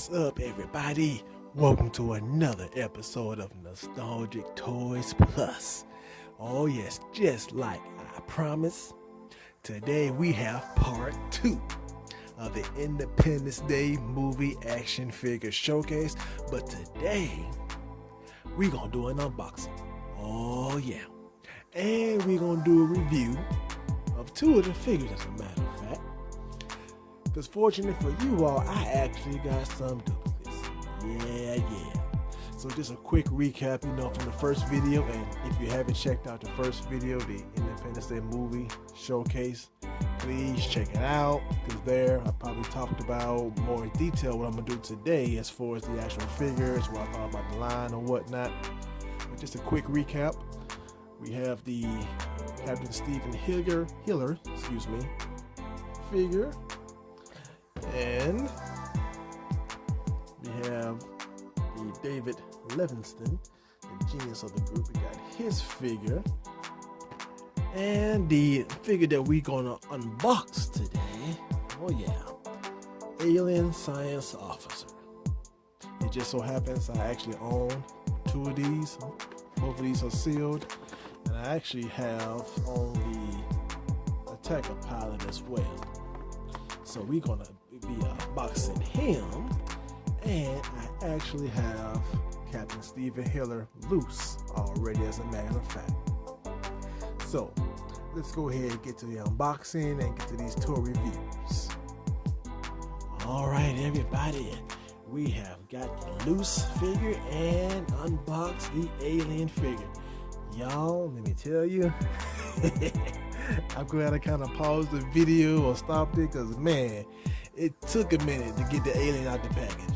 What's up, everybody? Welcome to another episode of Nostalgic Toys Plus. Oh yes, just like I promised, today we have part 2 of the Independence Day movie action figure showcase. But today, we're going to do an unboxing. Oh yeah. And we're going to do a review of 2 of the figures, as a matter of fact. Because fortunately for you all, I actually got some duplicates. Yeah. So just a quick recap, from the first video. And if you haven't checked out the first video, the Independence Day movie showcase, please check it out. Because there, I probably talked about more in detail what I'm going to do today as far as the actual figures, what I thought about the line or whatnot. But just a quick recap. We have the Captain Stephen Hiller figure. And we have the David Livingston, the genius of the group. We got his figure. And the figure that we're going to unbox today, oh yeah, Alien Science Officer. It just so happens I actually own 2 of these. Both of these are sealed. And I actually have on the Attacker pilot as well. So we're going to be unboxing him, and I actually have Captain Stephen Hiller loose already, as a matter of fact. So let's go ahead and get to the unboxing and get to these tour reviews. Alright everybody, we have got the loose figure and unboxed the alien figure. Y'all, let me tell you, I'm glad I kind of paused the video or stopped it, because man, it took a minute to get the alien out the package.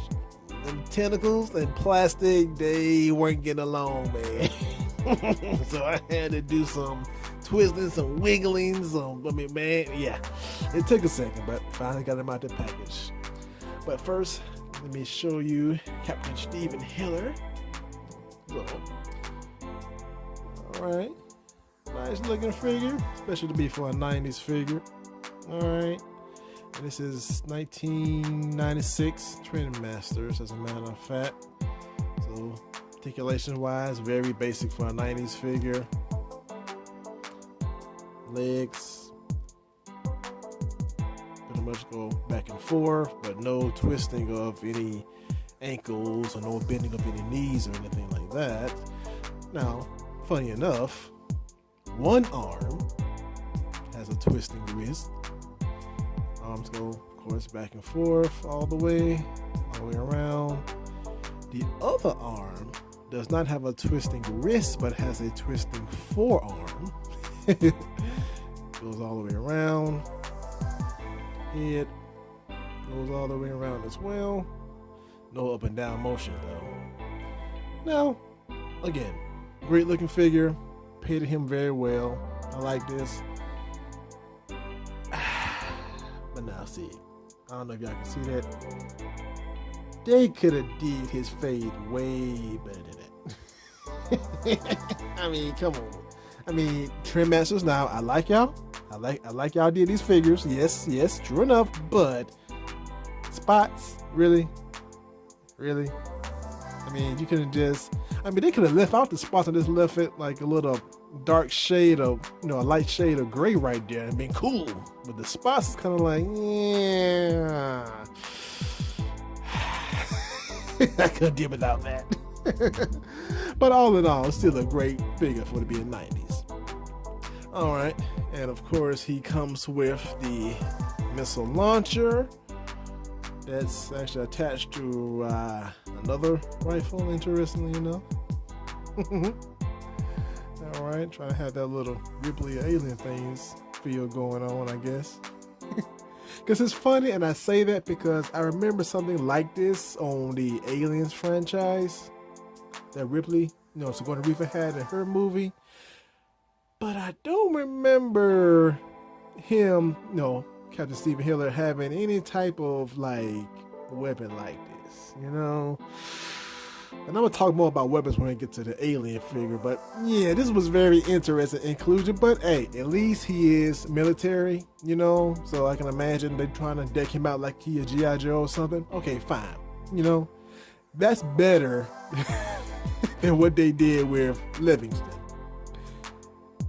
Them tentacles and plastic, they weren't getting along, man. So I had to do some twisting, some wiggling, yeah, it took a second, but finally got him out the package. But first, let me show you Captain Stephen Hiller. So, alright. Nice looking figure, especially to be for a 90s figure. Alright. And this is 1996 Trend Masters, as a matter of fact. So, articulation wise, very basic for a 90s figure. Legs pretty much go back and forth, but no twisting of any ankles or no bending of any knees or anything like that. Now, funny enough, one arm has a twisting wrist. Arms go, of course, back and forth all the way around. The other arm does not have a twisting wrist, but has a twisting forearm. Goes all the way around. Head goes all the way around as well. No up and down motion though. Now, again, great looking figure. Painted him very well. I like this. But now see, I don't know if y'all can see that. They could have did his fade way better than that. I mean, come on. I mean, Trend Masters, now I like y'all. I like y'all did these figures. Yes, true enough. But spots, really? I mean, you could have just, they could have left out the spots and just left it like a little dark shade of, a light shade of gray right there and been cool. But the spots is kind of like, yeah. I couldn't deal without that. But all in all, it's still a great figure for it to be in the 90s. Alright, and of course he comes with the missile launcher. That's actually attached to another rifle, interestingly enough. Alright, trying to have that little Ripley alien things feel going on, I guess. Because it's funny, and I say that because I remember something like this on the Aliens franchise that Ripley, Sigourney Weaver had in her movie. But I don't remember him, Captain Stephen Hiller, having any type of weapon like this, And I'm gonna talk more about weapons when I get to the alien figure, but yeah, this was very interesting inclusion. But hey, at least he is military, so I can imagine they're trying to deck him out like he a G.I. Joe or something. Okay, fine. You know, that's better than what they did with Livingston.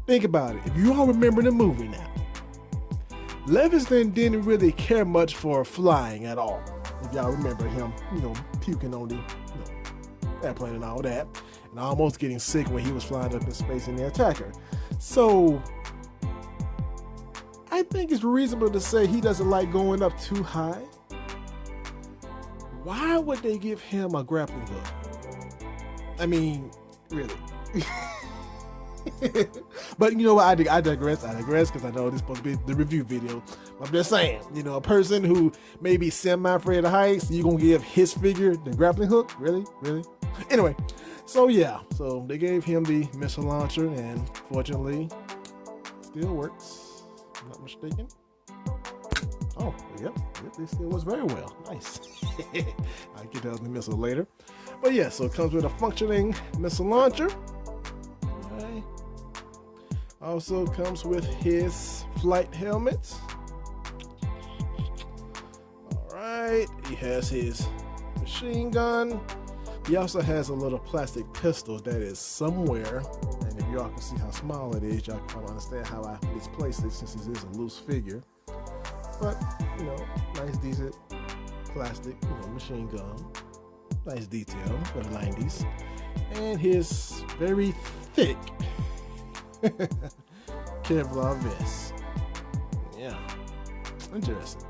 Think about it. If you all remember the movie now, Livingston didn't really care much for flying at all. If y'all remember him, puking on the airplane and all that, and almost getting sick when he was flying up in space in the attacker. So I think it's reasonable to say he doesn't like going up too high. Why would they give him a grappling hook? I mean, really. But you know what? I digress because I know this is supposed to be the review video. I'm just saying, a person who may be semi-afraid of heights, you gonna give his figure the grappling hook? Really? Anyway, so they gave him the missile launcher, and fortunately, still works. If I'm not mistaken. Oh, yep, it still works very well. Nice. I'll get to the missile later. But yeah, so it comes with a functioning missile launcher. Right. Also comes with his flight helmet. Alright, he has his machine gun. He also has a little plastic pistol that is somewhere. And if y'all can see how small it is, y'all can understand how I misplaced it since this is a loose figure. But, nice, decent plastic, machine gun. Nice detail for the 90s. And his very thick Kevlar vest. Yeah, interesting.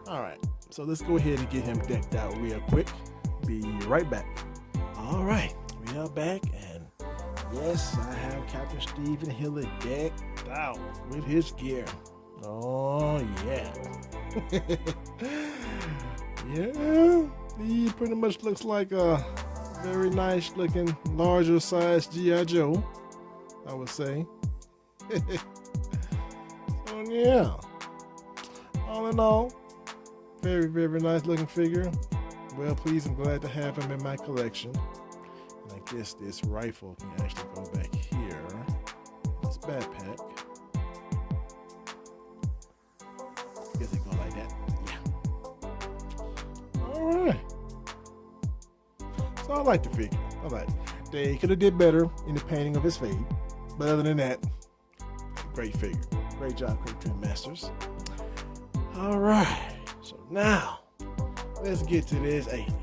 All right, so let's go ahead and get him decked out real quick. Be right back. All right, we are back, and yes, I have Captain Stephen Hiller decked out with his gear. Oh, yeah. Yeah, he pretty much looks like a very nice looking, larger size G.I. Joe, I would say. So, yeah. All in all, very, very nice looking figure. Well pleased and glad to have him in my collection. And I guess this rifle can actually go back here. This backpack. Guess it go like that. Yeah. Alright. So I like the figure. I like it. They could have did better in the painting of his face. But other than that, great figure. Great job, Great Trim Masters. Alright. So now, let's get to this alien.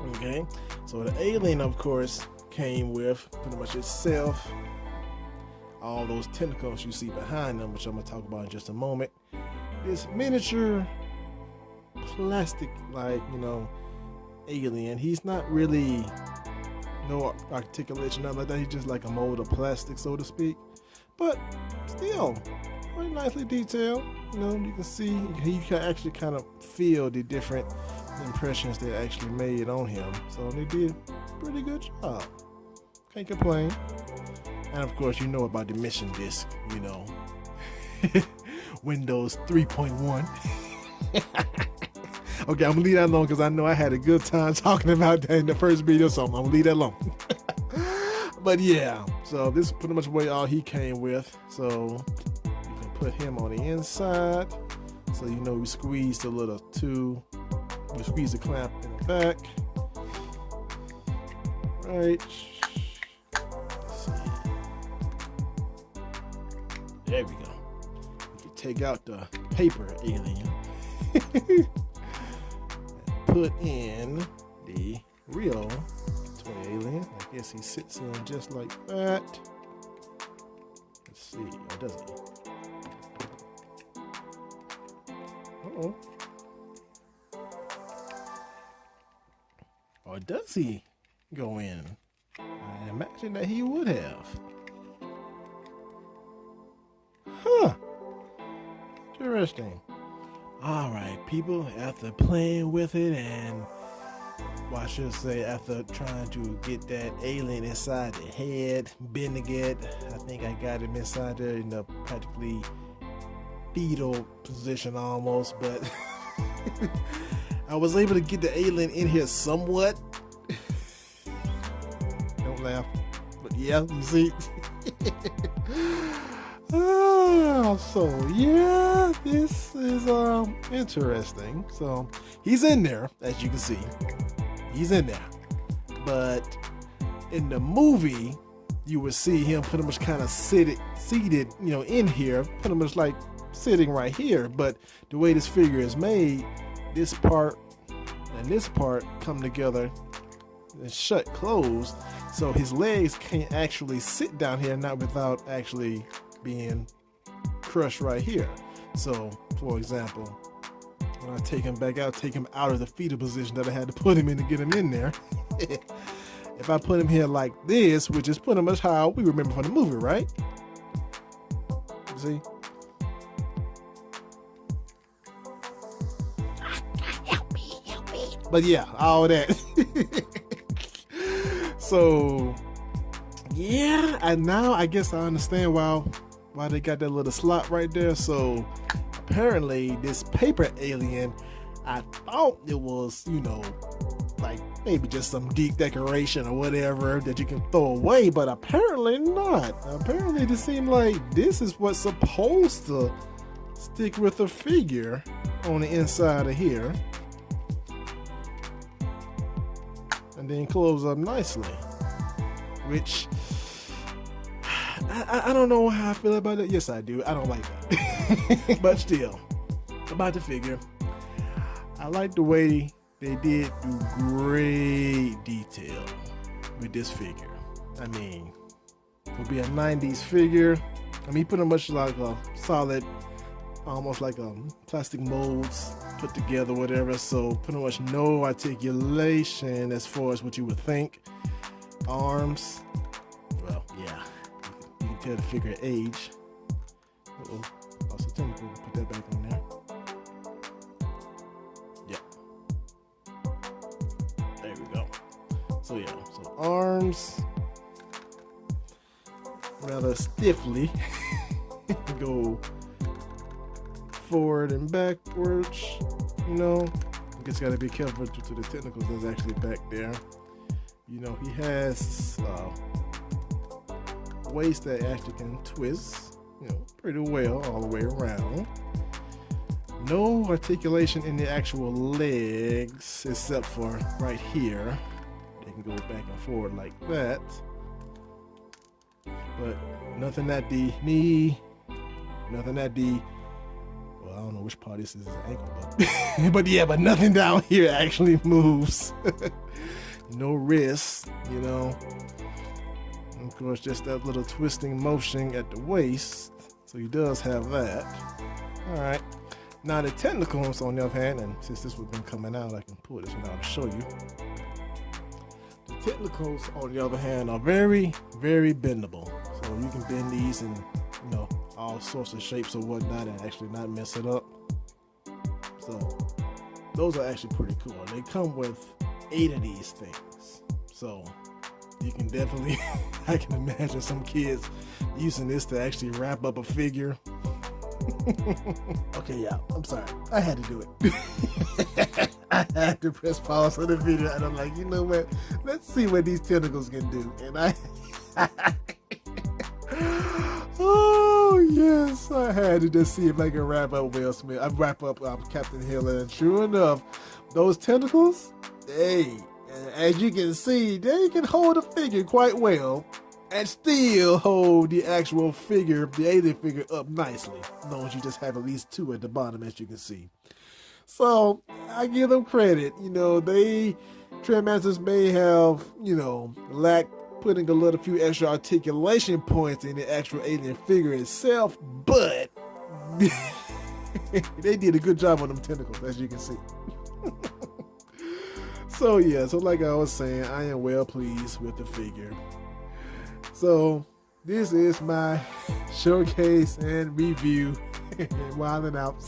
Okay. So the alien, of course, came with pretty much itself. All those tentacles you see behind them, which I'm going to talk about in just a moment. This miniature plastic alien. He's not really no articulation, nothing like that. He's just like a mold of plastic, so to speak. But still, very nicely detailed. You can see, you can actually kind of feel the different impressions they actually made on him. So they did a pretty good job. Can't complain. And of course, you know about the mission disc, Windows 3.1. Okay, I'm gonna leave that alone because I know I had a good time talking about that in the first video, so I'm gonna leave that alone. But yeah, so this is pretty much what all he came with. So you can put him on the inside. So we squeeze the we squeeze the clamp in the back. Right. Let's see. There we go. We can take out the paper alien. Put in the real toy alien. I guess he sits in just like that. Let's see. Or does he? Uh-oh. Or does he go in? I imagine that he would have. Huh. Interesting. Alright, people, after playing with it and, I should say, after trying to get that alien inside the head, bending it, I think I got him inside there in a practically fetal position almost, but I was able to get the alien in here somewhat. Don't laugh, but yeah, you see. So yeah, this is interesting. So he's in there, as you can see. He's in there. But in the movie, you would see him pretty much kind of seated, in here, pretty much like sitting right here. But the way this figure is made, this part and this part come together and shut closed, so his legs can't actually sit down here, not without actually being crushed right here. So, for example, when I take him back out, take him out of the fetal position that I had to put him in to get him in there. If I put him here like this, which is pretty much how we remember from the movie, right? See? Help me. But yeah, all that. So, yeah, and now I guess I understand why they got that little slot right there. So, apparently, this paper alien, I thought it was, like maybe just some deep decoration or whatever that you can throw away, but apparently not. Apparently, it seemed like this is what's supposed to stick with the figure on the inside of here. And then close up nicely, which I don't know how I feel about it. Yes, I do. I don't like that. But still, about the figure, I like the way they did do great detail with this figure. I mean, it'll be a 90s figure. I mean, pretty much like a solid, almost like a plastic molds put together, whatever. So pretty much no articulation as far as what you would think. Arms, well, yeah, you can tell the figure age. Also technical. Put that back on there. Yep. There we go. So yeah, so arms rather stiffly go forward and backwards, I guess gotta be careful to the technicals that's actually back there. He has waist that actually can twist, pretty well all the way around. No articulation in the actual legs except for right here. They can go back and forward like that. But nothing at the knee, nothing at the, well, I don't know which part this is his ankle, but nothing down here actually moves. No wrist, And of course, just that little twisting motion at the waist. So he does have that. All right. Now the tentacles, on the other hand, and since this was been coming out, I can pull this one out and show you. The tentacles, on the other hand, are very, very bendable. So you can bend these in, all sorts of shapes or whatnot and actually not mess it up. So those are actually pretty cool. They come with 8 of these things. So you can definitely, I can imagine some kids using this to actually wrap up a figure. Okay, yeah, I'm sorry. I had to do it. I had to press pause on the video, and I'm like, you know what? Let's see what these tentacles can do. And oh yes, I had to just see if I can wrap up Will Smith. I wrap up Captain Hill, and sure enough, those tentacles, as you can see, they can hold a figure quite well and still hold the actual figure, the alien figure, up nicely, as long as you just have at least 2 at the bottom, as you can see. So I give them credit. Trendmasters may have, lacked putting a little few extra articulation points in the actual alien figure itself, but they did a good job on them tentacles, as you can see. So yeah, so like I was saying, I am well pleased with the figure. So this is my showcase and review wilding out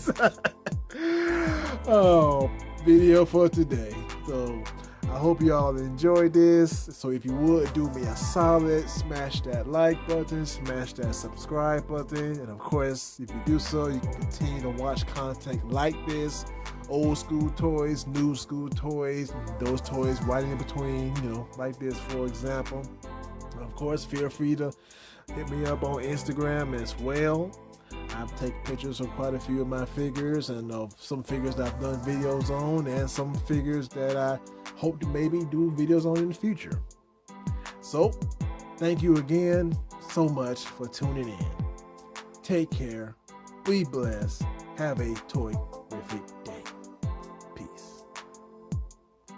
video for today. So I hope y'all enjoyed this. So if you would do me a solid, smash that like button, smash that subscribe button, and of course, if you do so, you can continue to watch content like this. Old school toys, new school toys, those toys right in between, like this, for example. Of Of course, feel free to hit me up on Instagram as well. I've taken pictures of quite a few of my figures and of some figures that I've done videos on and some figures that I hope to maybe do videos on in the future. So, thank you again so much for tuning in. Take care, be blessed, have a toy-rific